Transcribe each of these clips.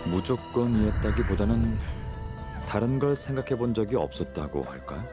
무조건이었다기보다는 다른 걸 생각해 본 적이 없었다고 할까요?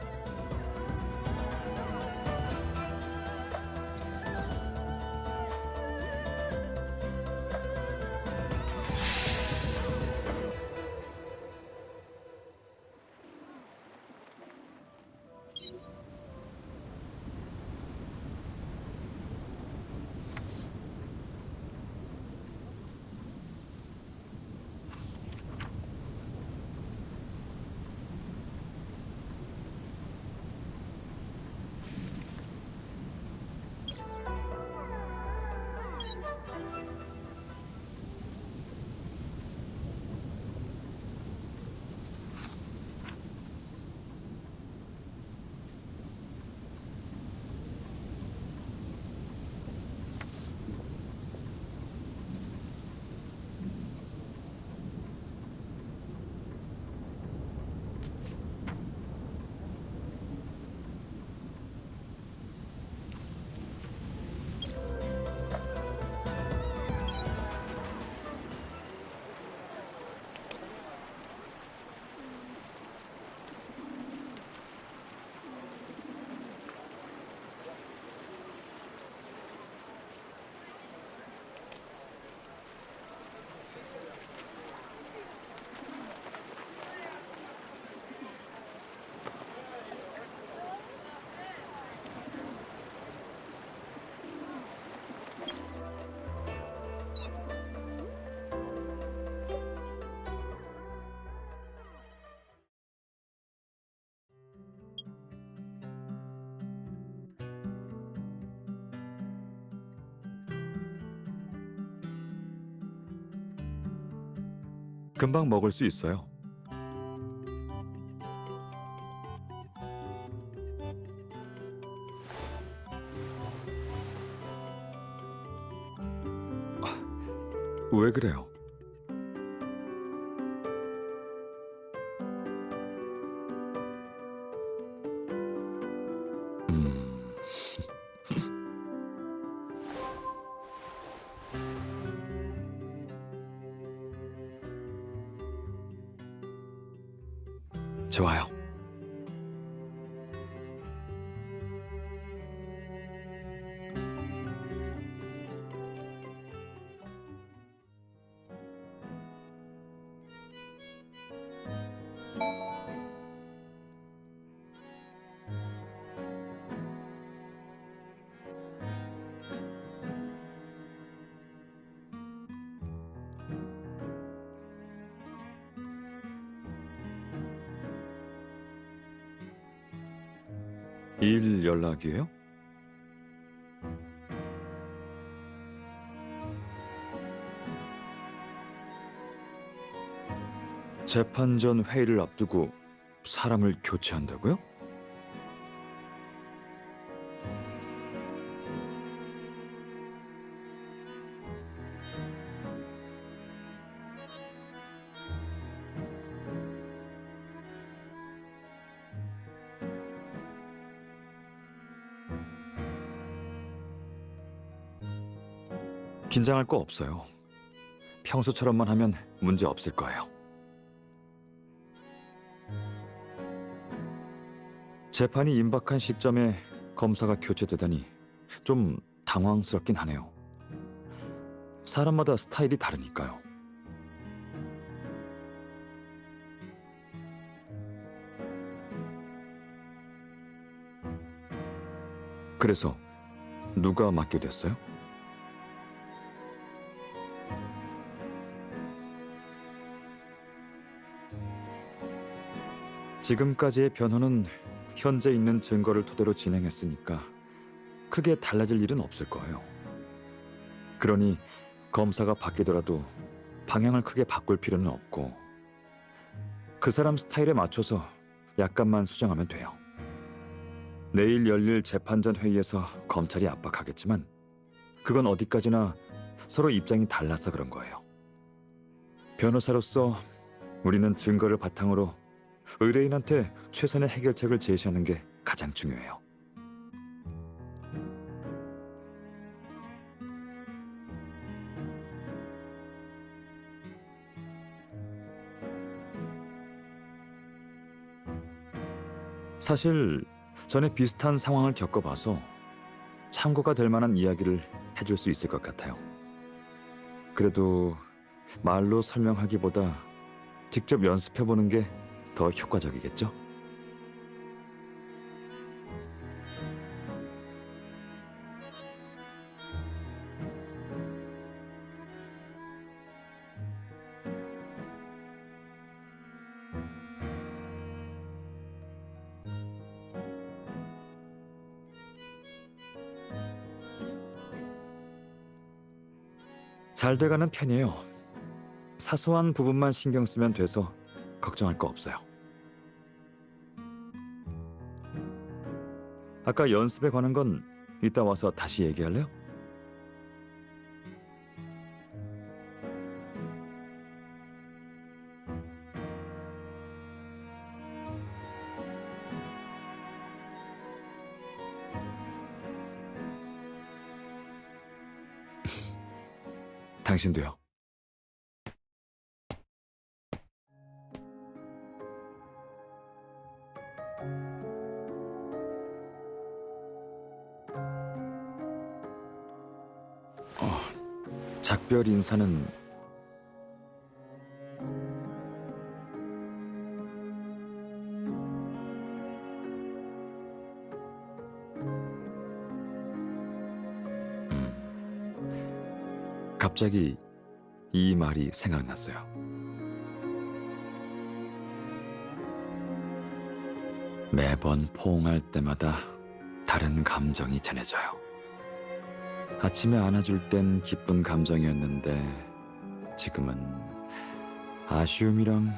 금방 먹을 수 있어요. 왜 그래요? 음, 좋아요. 일 연락이에요? 재판 전 회의를 앞두고 사람을 교체한다고요? 긴장할 거 없어요. 평소처럼만 하면 문제 없을 거예요. 재판이 임박한 시점에 검사가 교체되다니 좀 당황스럽긴 하네요. 사람마다 스타일이 다르니까요. 그래서 누가 맡게 됐어요? 지금까지의 변호는 현재 있는 증거를 토대로 진행했으니까 크게 달라질 일은 없을 거예요. 그러니 검사가 바뀌더라도 방향을 크게 바꿀 필요는 없고 그 사람 스타일에 맞춰서 약간만 수정하면 돼요. 내일 열릴 재판전 회의에서 검찰이 압박하겠지만 그건 어디까지나 서로 입장이 달라서 그런 거예요. 변호사로서 우리는 증거를 바탕으로 의뢰인한테 최선의 해결책을 제시하는 게 가장 중요해요. 사실 전에 비슷한 상황을 겪어봐서 참고가 될 만한 이야기를 해줄 수 있을 것 같아요. 그래도 말로 설명하기보다 직접 연습해보는 게 더 효과적이겠죠? 잘 돼가는 편이에요. 사소한 부분만 신경 쓰면 돼서 걱정할 거 없어요. 아까 연습에 관한 건 이따 와서 다시 얘기할래요? 당신도요. 작별 인사는 갑자기 이 말이 생각났어요. 매번 포옹할 때마다 다른 감정이 전해져요. 아침에 안아줄 땐 기쁜 감정이었는데 지금은 아쉬움이랑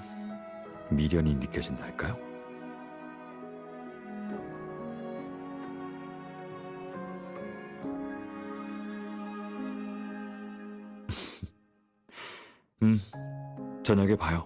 미련이 느껴진달까요? 저녁에 봐요.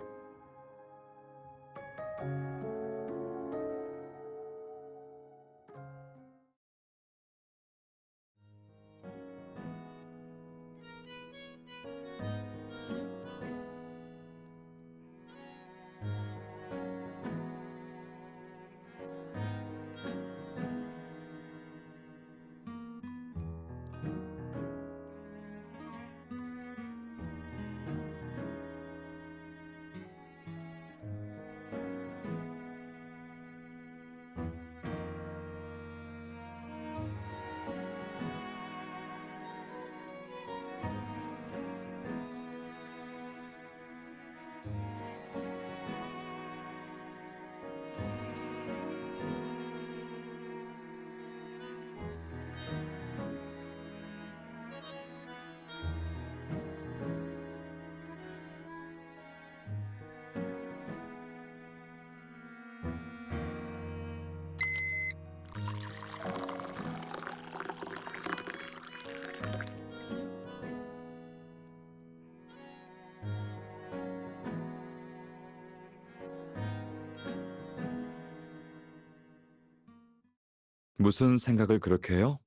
무슨 생각을 그렇게 해요?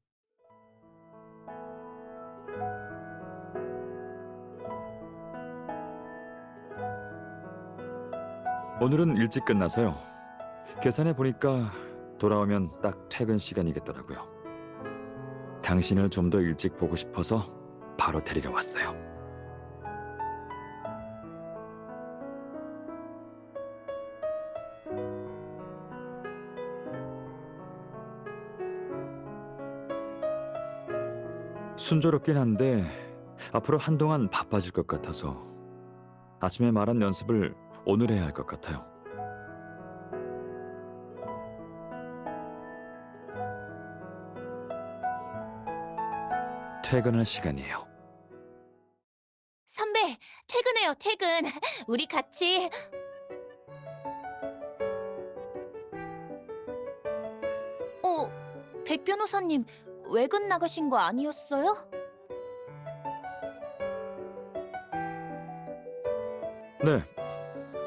오늘은 일찍 끝나서요. 계산해 보니까 돌아오면 딱 퇴근 시간이겠더라고요. 당신을 좀 더 일찍 보고 싶어서 바로 데리러 왔어요. 순조롭긴 한데 앞으로 한동안 바빠질 것 같아서 아침에 말한 연습을 오늘 해야 할 것 같아요. 퇴근할 시간이에요. 선배, 퇴근해요, 퇴근. 우리 같이. 백 변호사님, 외근 나가신 거 아니었어요? 네,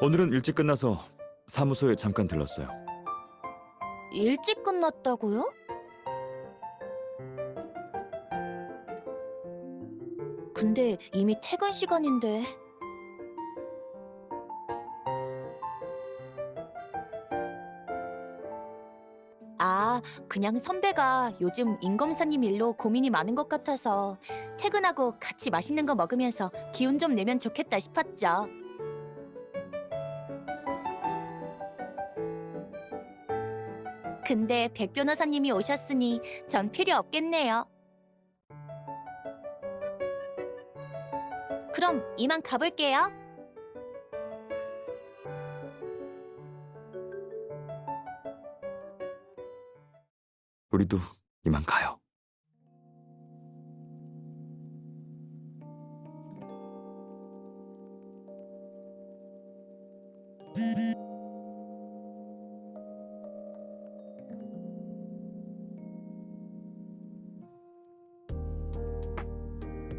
오늘은 일찍 끝나서 사무소에 잠깐 들렀어요. 일찍 끝났다고요? 근데 이미 퇴근 시간인데. 아니라 그냥 선배가 요즘 임 검사님 일로 고민이 많은 것 같아서 퇴근하고 같이 맛있는 거 먹으면서 기운 좀 내면 좋겠다 싶었죠. 근데 백 변호사님이 오셨으니 전 필요 없겠네요. 그럼 이만 가볼게요. 우리도 이만 가요.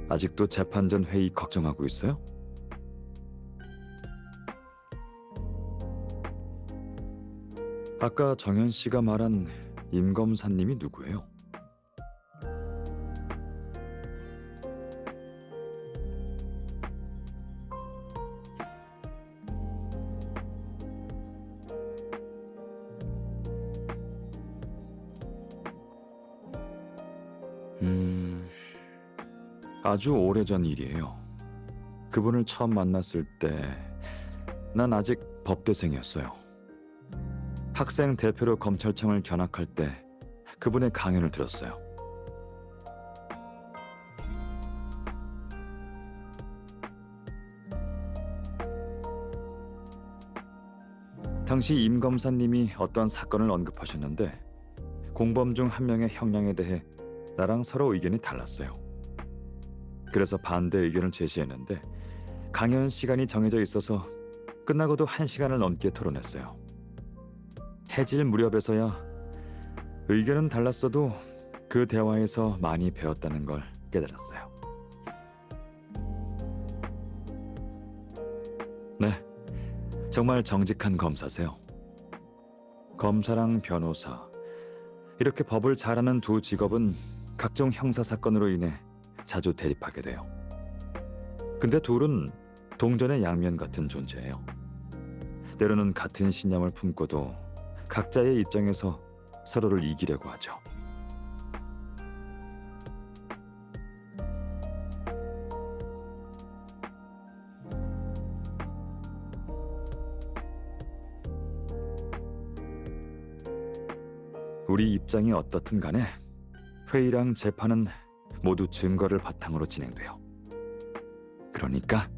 아직도 재판 전 회의 걱정하고 있어요? 아까 정현 씨가 말한 임 검사님이 누구예요? 아주 오래전 일이에요. 그분을 처음 만났을 때 난 아직 법대생이었어요. 학생 대표로 검찰청을 견학할 때 그분의 강연을 들었어요. 당시 임 검사님이 어떤 사건을 언급하셨는데 공범 중 한 명의 형량에 대해 나랑 서로 의견이 달랐어요. 그래서 반대 의견을 제시했는데 강연 시간이 정해져 있어서 끝나고도 1시간을 넘게 토론했어요. 해질 무렵에서야 의견은 달랐어도 그 대화에서 많이 배웠다는 걸 깨달았어요. 네, 정말 정직한 검사세요. 검사랑 변호사, 이렇게 법을 잘하는 두 직업은 각종 형사 사건으로 인해 자주 대립하게 돼요. 근데 둘은 동전의 양면 같은 존재예요. 때로는 같은 신념을 품고도 각자의 입장에서 서로를 이기려고 하죠. 우리 입장이 어떻든 간에 회의랑 재판은 모두 증거를 바탕으로 진행돼요. 그러니까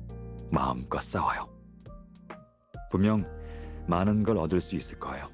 마음껏 싸워요. 분명 많은 걸 얻을 수 있을 거예요.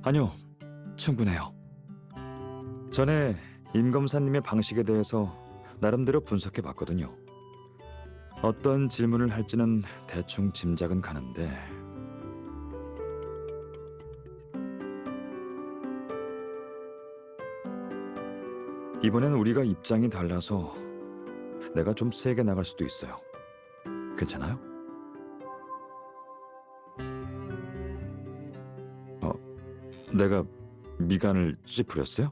아니요, 충분해요. 전에 임 검사님의 방식에 대해서 나름대로 분석해 봤거든요. 어떤 질문을 할지는 대충 짐작은 가는데 이번엔 우리가 입장이 달라서 내가 좀 세게 나갈 수도 있어요. 괜찮아요? 내가 미간을 찌푸렸어요?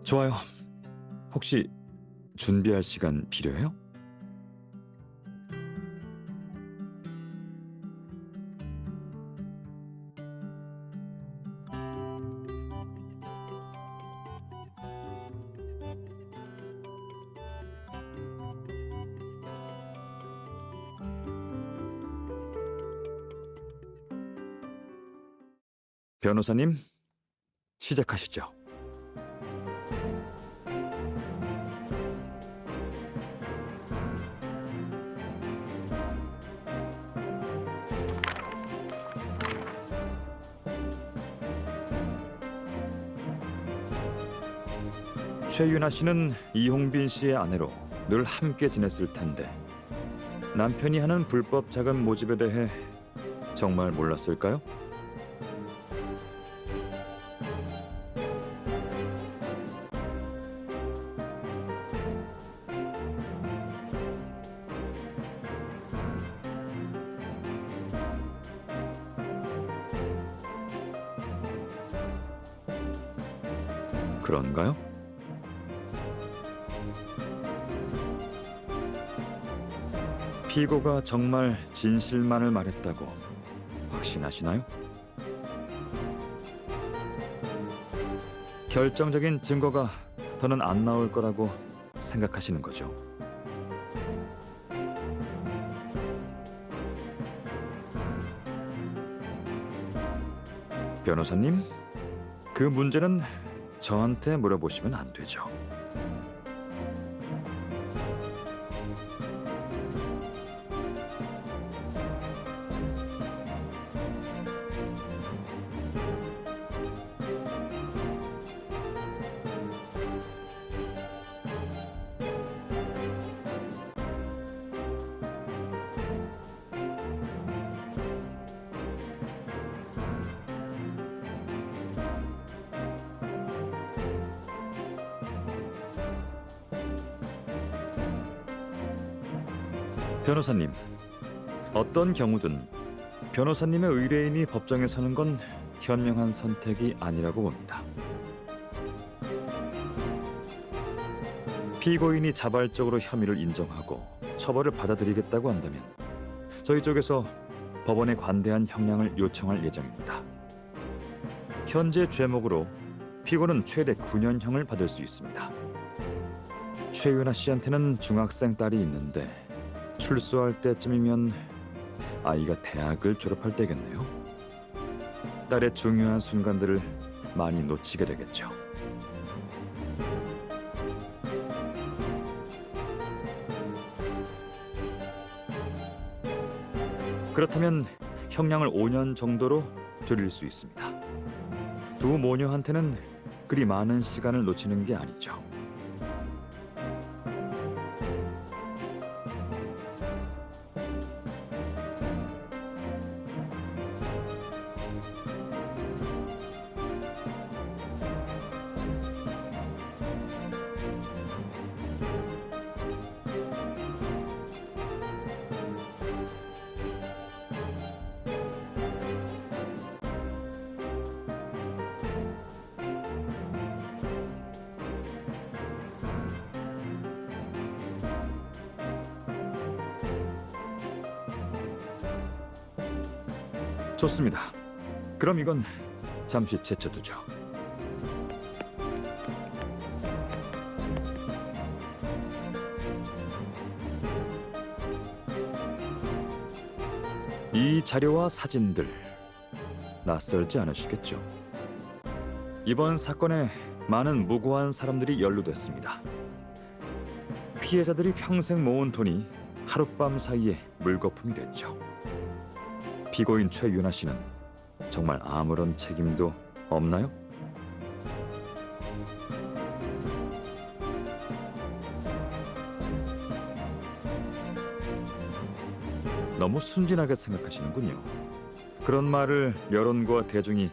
좋아요. 혹시 준비할 시간 필요해요? 변호사님, 시작하시죠. 최윤아 씨는 이홍빈 씨의 아내로 늘 함께 지냈을 텐데 남편이 하는 불법 자금 모집에 대해 정말 몰랐을까요? 그런가요? 피고가 정말 진실만을 말했다고 확신하시나요? 결정적인 증거가 더는 안 나올 거라고 생각하시는 거죠. 변호사님, 그 문제는 저한테 물어보시면 안 되죠. 변호사님, 어떤 경우든 변호사님의 의뢰인이 법정에 서는 건 현명한 선택이 아니라고 봅니다. 피고인이 자발적으로 혐의를 인정하고 처벌을 받아들이겠다고 한다면 저희 쪽에서 법원에 관대한 형량을 요청할 예정입니다. 현재 죄목으로 피고는 최대 9년형을 받을 수 있습니다. 최윤아 씨한테는 중학생 딸이 있는데 출소할 때쯤이면 아이가 대학을 졸업할 때겠네요. 딸의 중요한 순간들을 많이 놓치게 되겠죠. 그렇다면 형량을 5년 정도로 줄일 수 있습니다. 두 모녀한테는 그리 많은 시간을 놓치는 게 아니죠. 좋습니다. 그럼 이건 잠시 제쳐두죠. 이 자료와 사진들 낯설지 않으시겠죠? 이번 사건에 많은 무고한 사람들이 연루됐습니다. 피해자들이 평생 모은 돈이 하룻밤 사이에 물거품이 됐죠. 피고인 최윤아 씨는 정말 아무런 책임도 없나요? 너무 순진하게 생각하시는군요. 그런 말을 여론과 대중이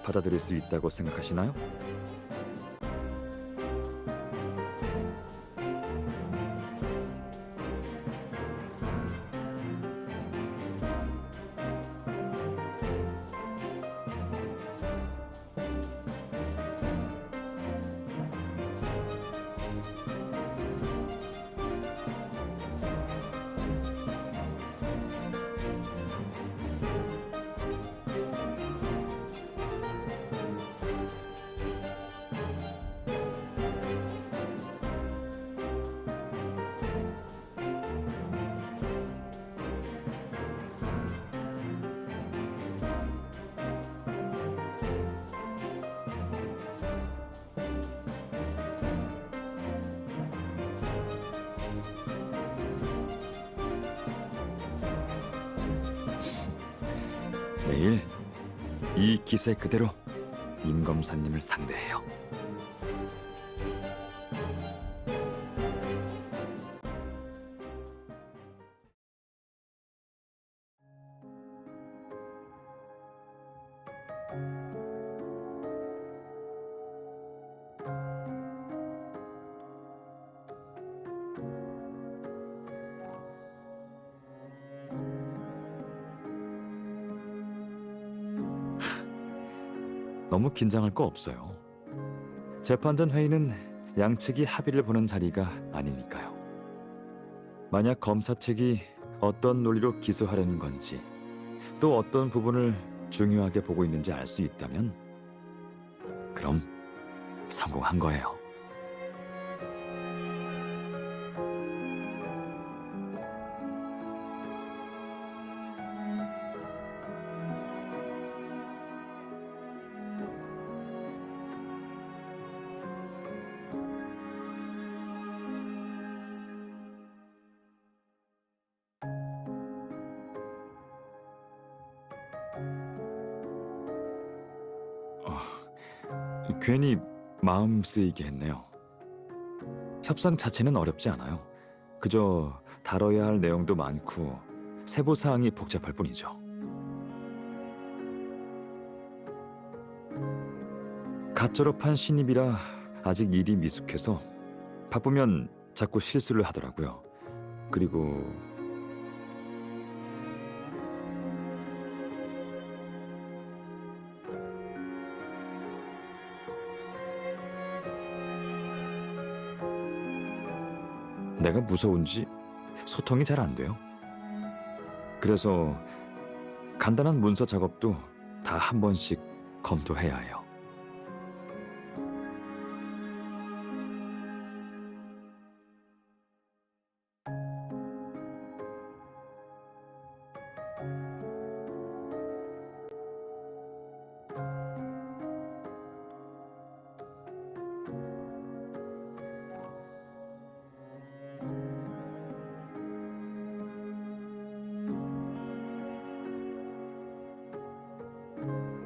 받아들일 수 있다고 생각하시나요? 내일 이 기세 그대로 임 검사님을 상대해요. 너무 긴장할 거 없어요. 재판전 회의는 양측이 합의를 보는 자리가 아니니까요. 만약 검사 측이 어떤 논리로 기소하려는 건지, 또 어떤 부분을 중요하게 보고 있는지 알 수 있다면 그럼 성공한 거예요. 괜히 마음 쓰이게 했네요. 협상 자체는 어렵지 않아요. 그저 다뤄야 할 내용도 많고 세부 사항이 복잡할 뿐이죠. 갓 졸업한 신입이라 아직 일이 미숙해서 바쁘면 자꾸 실수를 하더라고요. 그리고 내가 무서운지 소통이 잘 안 돼요. 그래서 간단한 문서 작업도 다 한 번씩 검토해야 해요.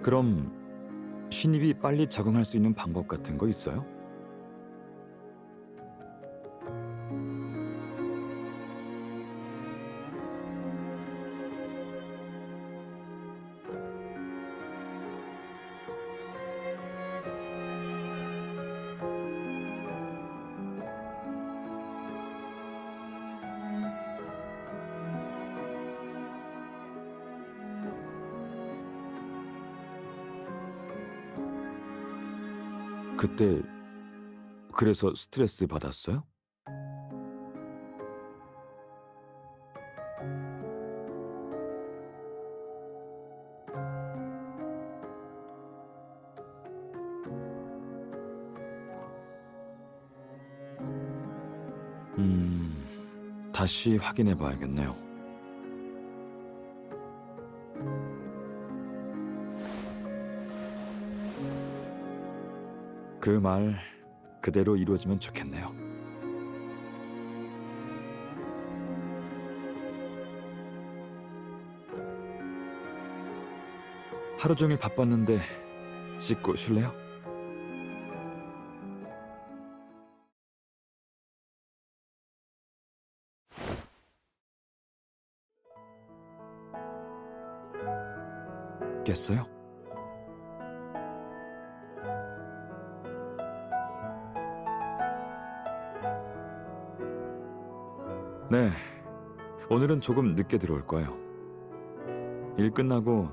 그럼 신입이 빨리 적응할 수 있는 방법 같은 거 있어요? 그때 그래서 스트레스 받았어요? 다시 확인해 봐야겠네요. 그 말 그대로 이루어지면 좋겠네요. 하루 종일 바빴는데 씻고 쉴래요? 깼어요? 네, 오늘은 조금 늦게 들어올 거예요. 일 끝나고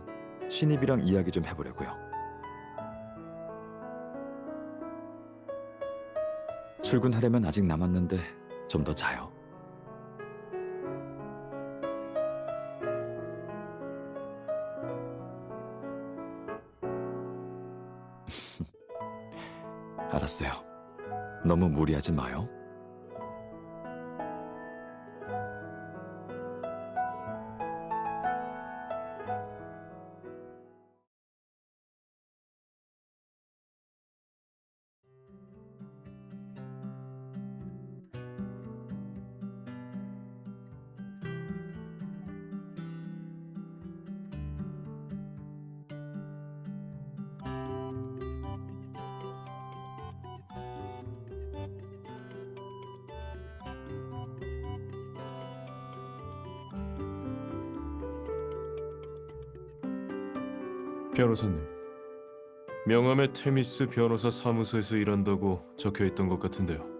신입이랑 이야기 좀 해보려고요. 출근하려면 아직 남았는데 좀 더 자요. 알았어요. 너무 무리하지 마요. 변호사님, 명함에 테미스 변호사 사무소에서 일한다고 적혀 있던 것 같은데요.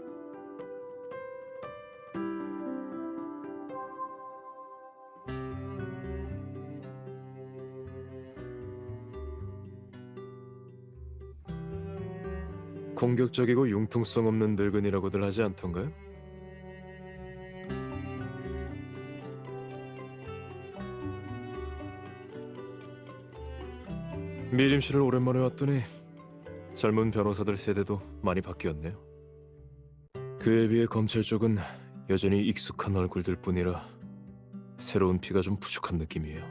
공격적이고 융통성 없는 늙은이라고들 하지 않던가요? 미림실을 오랜만에 왔더니 젊은 변호사들 세대도 많이 바뀌었네요. 그에 비해 검찰 쪽은 여전히 익숙한 얼굴들 뿐이라 새로운 피가 좀 부족한 느낌이에요.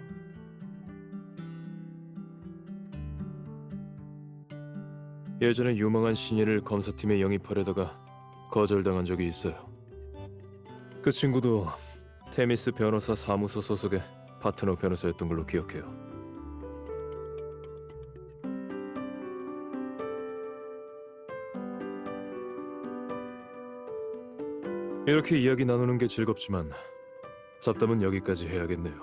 예전에 유망한 신예를 검사팀에 영입하려다가 거절당한 적이 있어요. 그 친구도 테미스 변호사 사무소 소속의 파트너 변호사였던 걸로 기억해요. 이렇게 이야기 나누는 게 즐겁지만 잡담은 여기까지 해야겠네요.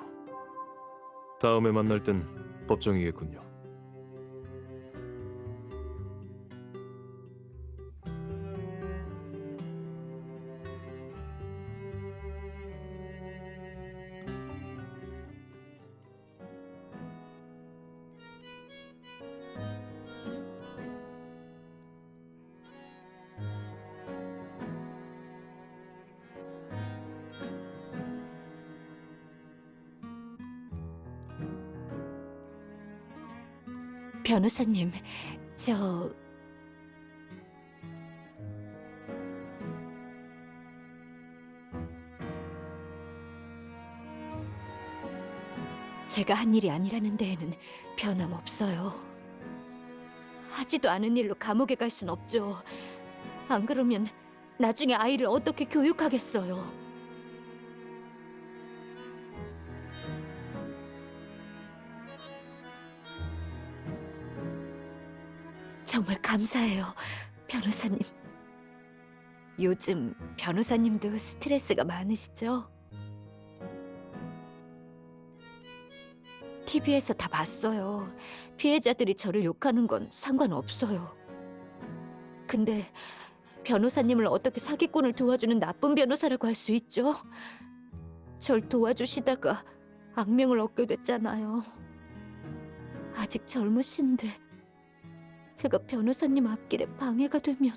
다음에 만날 땐 법정이겠군요. 변호사님, 제가 한 일이 아니라는 데에는 변함없어요. 하지도 않은 일로 감옥에 갈 순 없죠. 안 그러면 나중에 아이를 어떻게 교육하겠어요. 정말 감사해요, 변호사님. 요즘 변호사님도 스트레스가 많으시죠? TV에서 다 봤어요. 피해자들이 저를 욕하는 건 상관없어요. 근데 변호사님을 어떻게 사기꾼을 도와주는 나쁜 변호사라고 할 수 있죠? 절 도와주시다가 악명을 얻게 됐잖아요. 아직 젊으신데 제가 변호사님 앞길에 방해가 되면...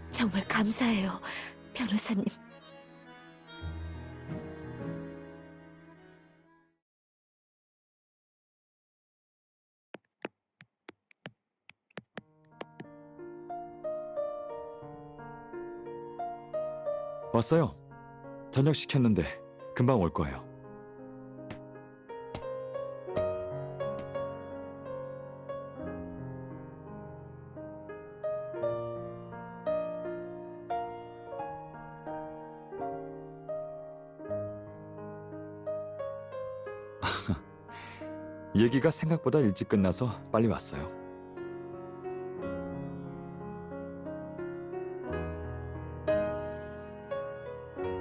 정말 감사해요, 변호사님. 왔어요. 저녁 시켰는데 금방 올 거예요. 얘기가 생각보다 일찍 끝나서 빨리 왔어요.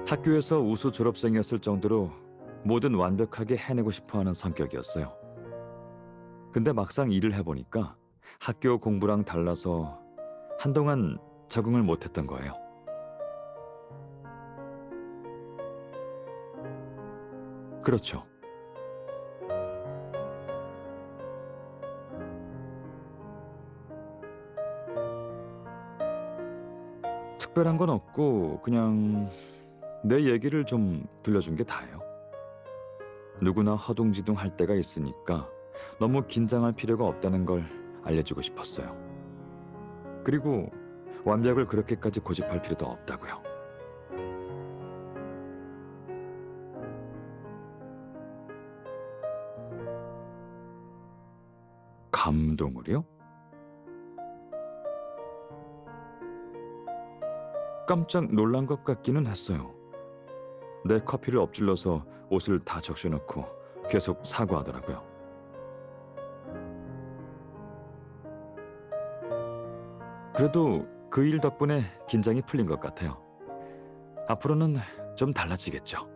학교에서 우수 졸업생이었을 정도로 뭐든 완벽하게 해내고 싶어하는 성격이었어요. 근데 막상 일을 해보니까 학교 공부랑 달라서 한동안 적응을 못했던 거예요. 그렇죠. 특별한 건 없고 그냥 내 얘기를 좀 들려준 게 다예요. 누구나 허둥지둥 할 때가 있으니까 너무 긴장할 필요가 없다는 걸 알려주고 싶었어요. 그리고 완벽을 그렇게까지 고집할 필요도 없다고요. 감동을요? 깜짝 놀란 것 같기는 했어요. 내 커피를 엎질러서 옷을 다 적셔놓고 계속 사과하더라고요. 그래도 그 일 덕분에 긴장이 풀린 것 같아요. 앞으로는 좀 달라지겠죠.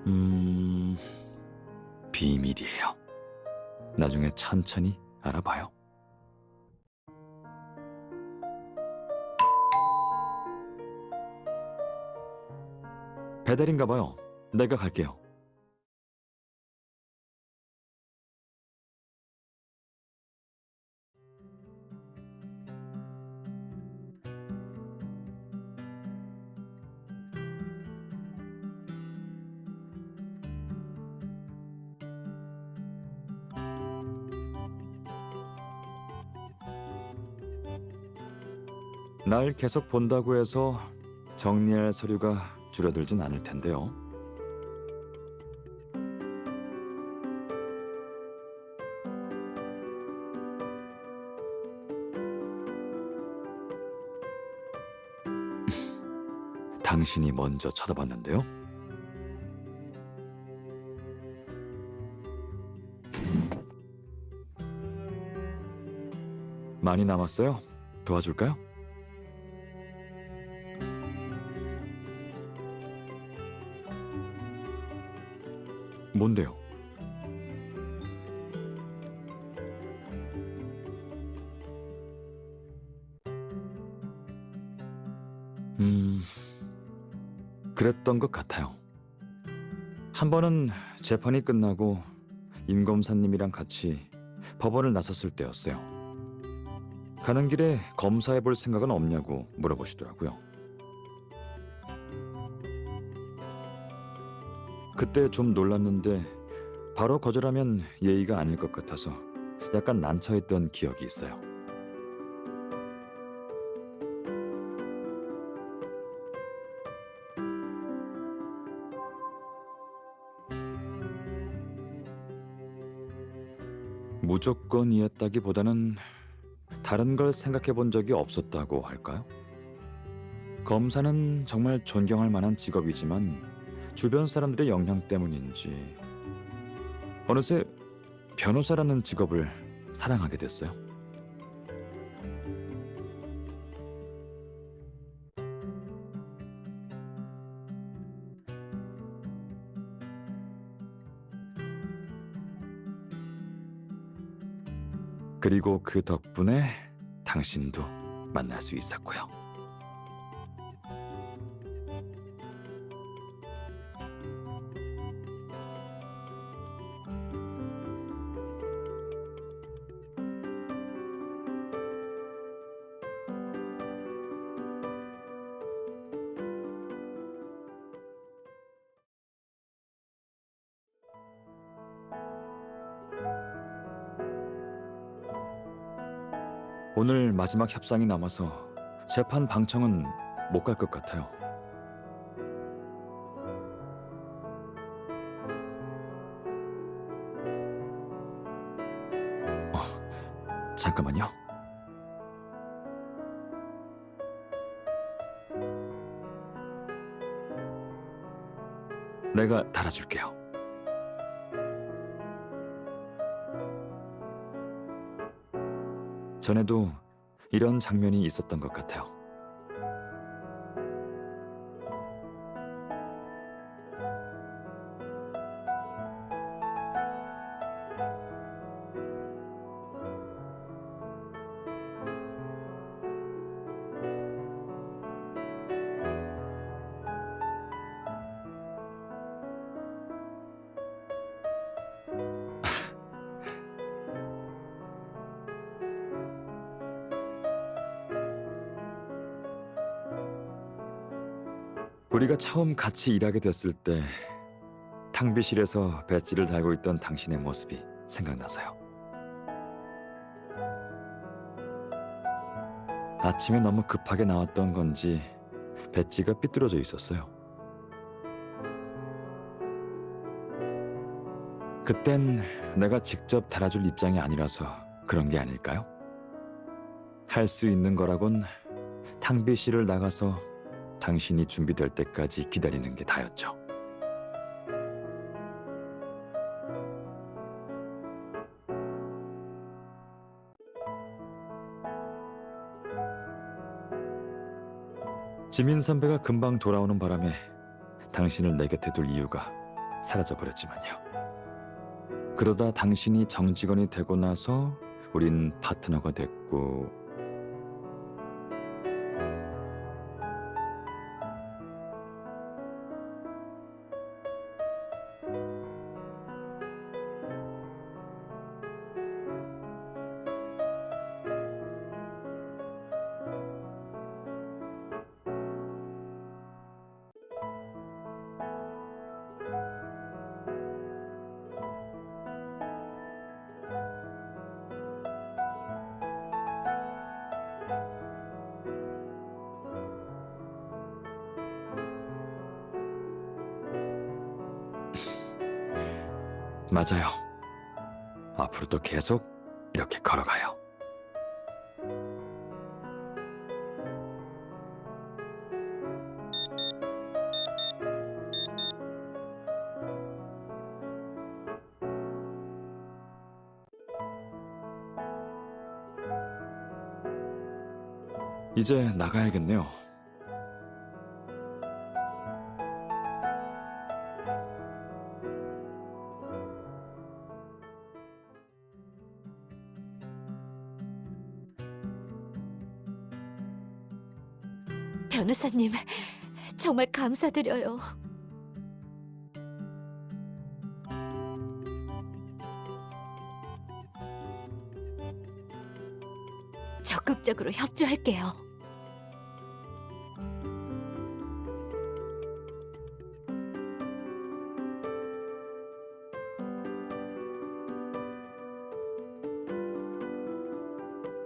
음, 비밀이에요. 나중에 천천히 알아봐요. 배달인가 봐요. 내가 갈게요. 날 계속 본다고 해서 정리할 서류가 줄어들진 않을 텐데요. 당신이 먼저 쳐다봤는데요. 많이 남았어요. 도와줄까요? 뭔데요? 그랬던 것 같아요. 한 번은 재판이 끝나고 임 검사님이랑 같이 법원을 나섰을 때였어요. 가는 길에 검사해 볼 생각은 없냐고 물어보시더라고요. 그때 좀 놀랐는데 바로 거절하면 예의가 아닐 것 같아서 약간 난처했던 기억이 있어요. 무조건이었다기보다는 다른 걸 생각해 본 적이 없었다고 할까요? 검사는 정말 존경할 만한 직업이지만 주변 사람들의 영향 때문인지 어느새 변호사라는 직업을 사랑하게 됐어요. 그리고 그 덕분에 당신도 만날 수 있었고요. 오늘 마지막 협상이 남아서 재판 방청은 못 갈 것 같아요. 잠깐만요. 내가 달아줄게요. 전에도 이런 장면이 있었던 것 같아요. 우리가 처음 같이 일하게 됐을 때 탕비실에서 배지를 달고 있던 당신의 모습이 생각나서요. 아침에 너무 급하게 나왔던 건지 배지가 삐뚤어져 있었어요. 그땐 내가 직접 달아줄 입장이 아니라서 그런 게 아닐까요? 할 수 있는 거라곤 탕비실을 나가서 당신이 준비될 때까지 기다리는 게 다였죠. 지민 선배가 금방 돌아오는 바람에 당신을 내 곁에 둘 이유가 사라져버렸지만요. 그러다 당신이 정직원이 되고 나서 우린 파트너가 됐고 맞아요. 앞으로도 계속 이렇게 걸어가요. 이제 나가야겠네요. 변호사님, 정말 감사드려요. 적극적으로 협조할게요.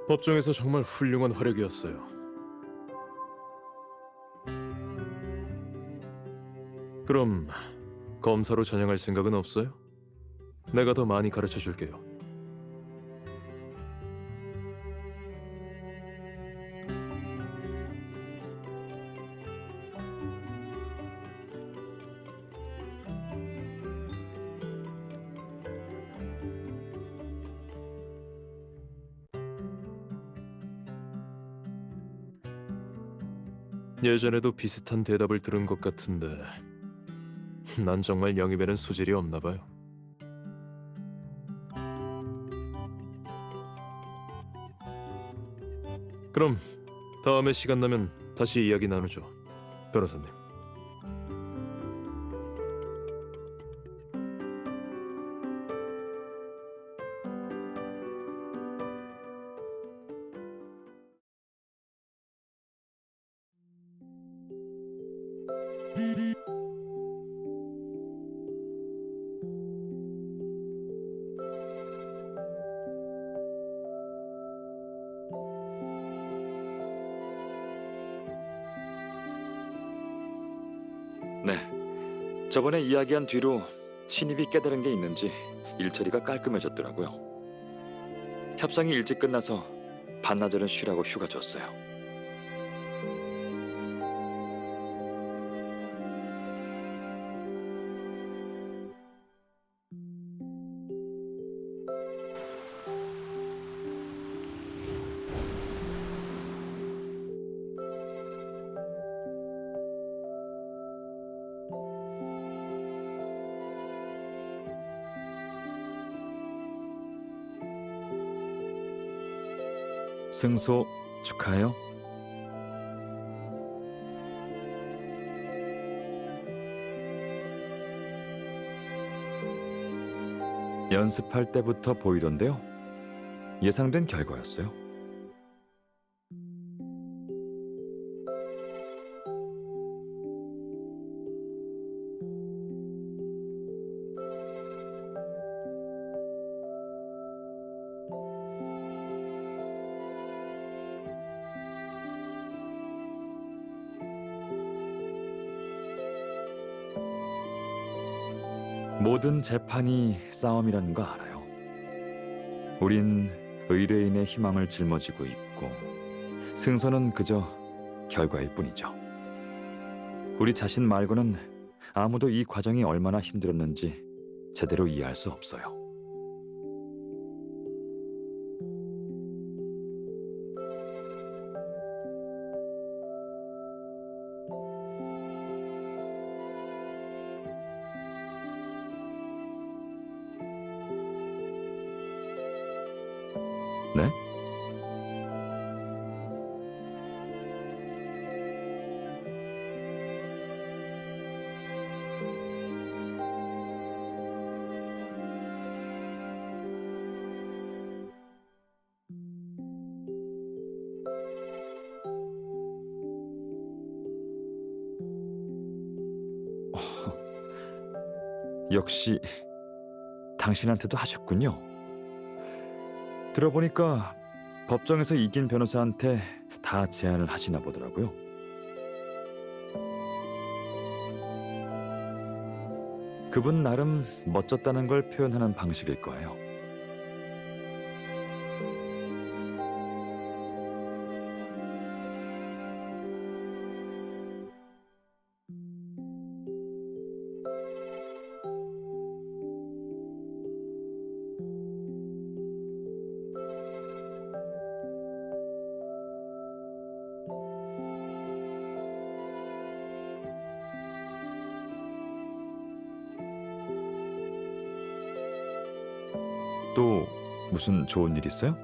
법정에서 정말 훌륭한 활약이었어요. 그럼 검사로 전향할 생각은 없어요? 내가 더 많이 가르쳐 줄게요. 예전에도 비슷한 대답을 들은 것 같은데 난 정말 영입에는 소질이 없나 봐요. 그럼 다음에 시간 나면 다시 이야기 나누죠, 변호사님. 네, 저번에 이야기한 뒤로 신입이 깨달은 게 있는지 일처리가 깔끔해졌더라고요. 협상이 일찍 끝나서 반나절은 쉬라고 휴가 줬어요. 승소 축하해요. 연습할 때부터 보이던데요. 예상된 결과였어요. 모든 재판이 싸움이라는 거 알아요. 우린 의뢰인의 희망을 짊어지고 있고 승소는 그저 결과일 뿐이죠. 우리 자신 말고는 아무도 이 과정이 얼마나 힘들었는지 제대로 이해할 수 없어요. 네? 역시 당신한테도 하셨군요. 들어보니까 법정에서 이긴 변호사한테 다 제안을 하시나 보더라고요. 그분 나름 멋졌다는 걸 표현하는 방식일 거예요. 또 무슨 좋은 일 있어요?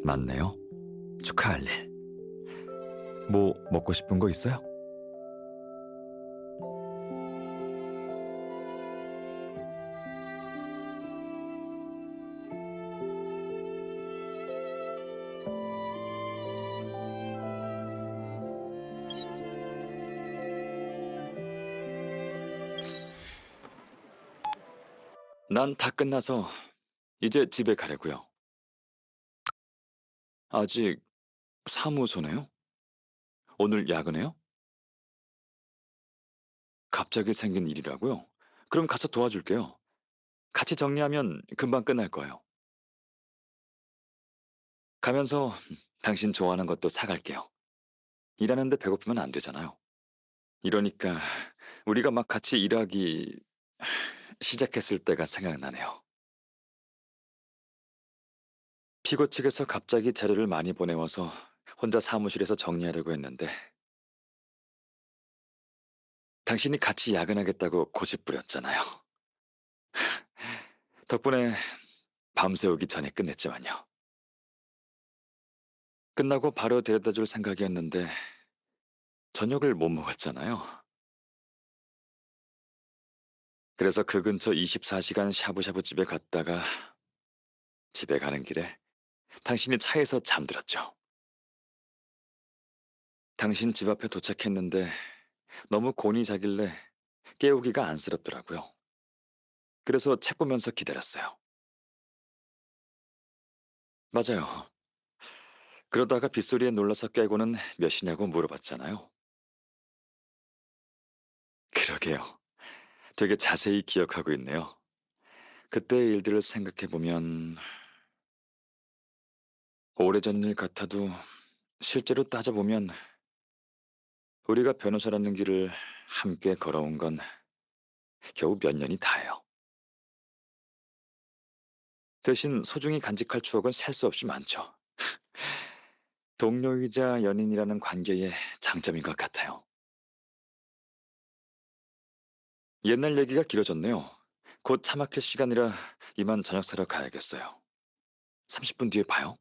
맞네요. 축하할 일. 뭐 먹고 싶은 거 있어요? 난 다 끝나서 이제 집에 가려고요. 아직 사무소네요? 오늘 야근해요? 갑자기 생긴 일이라고요? 그럼 가서 도와줄게요. 같이 정리하면 금방 끝날 거예요. 가면서 당신 좋아하는 것도 사갈게요. 일하는데 배고프면 안 되잖아요. 이러니까 우리가 막 같이 일하기 시작했을 때가 생각나네요. 피고 측에서 갑자기 자료를 많이 보내와서 혼자 사무실에서 정리하려고 했는데 당신이 같이 야근하겠다고 고집 부렸잖아요. 덕분에 밤새 오기 전에 끝냈지만요. 끝나고 바로 데려다 줄 생각이었는데 저녁을 못 먹었잖아요. 그래서 그 근처 24시간 샤브샤브 집에 갔다가 집에 가는 길에 당신이 차에서 잠들었죠. 당신 집 앞에 도착했는데 너무 곤히 자길래 깨우기가 안쓰럽더라고요. 그래서 책 보면서 기다렸어요. 맞아요. 그러다가 빗소리에 놀라서 깨고는 몇이냐고 물어봤잖아요. 그러게요. 되게 자세히 기억하고 있네요. 그때의 일들을 생각해보면 오래전 일 같아도 실제로 따져보면 우리가 변호사라는 길을 함께 걸어온 건 겨우 몇 년이 다예요. 대신 소중히 간직할 추억은 셀 수 없이 많죠. 동료이자 연인이라는 관계의 장점인 것 같아요. 옛날 얘기가 길어졌네요. 곧 차 막힐 시간이라 이만 저녁 사러 가야겠어요. 30분 뒤에 봐요.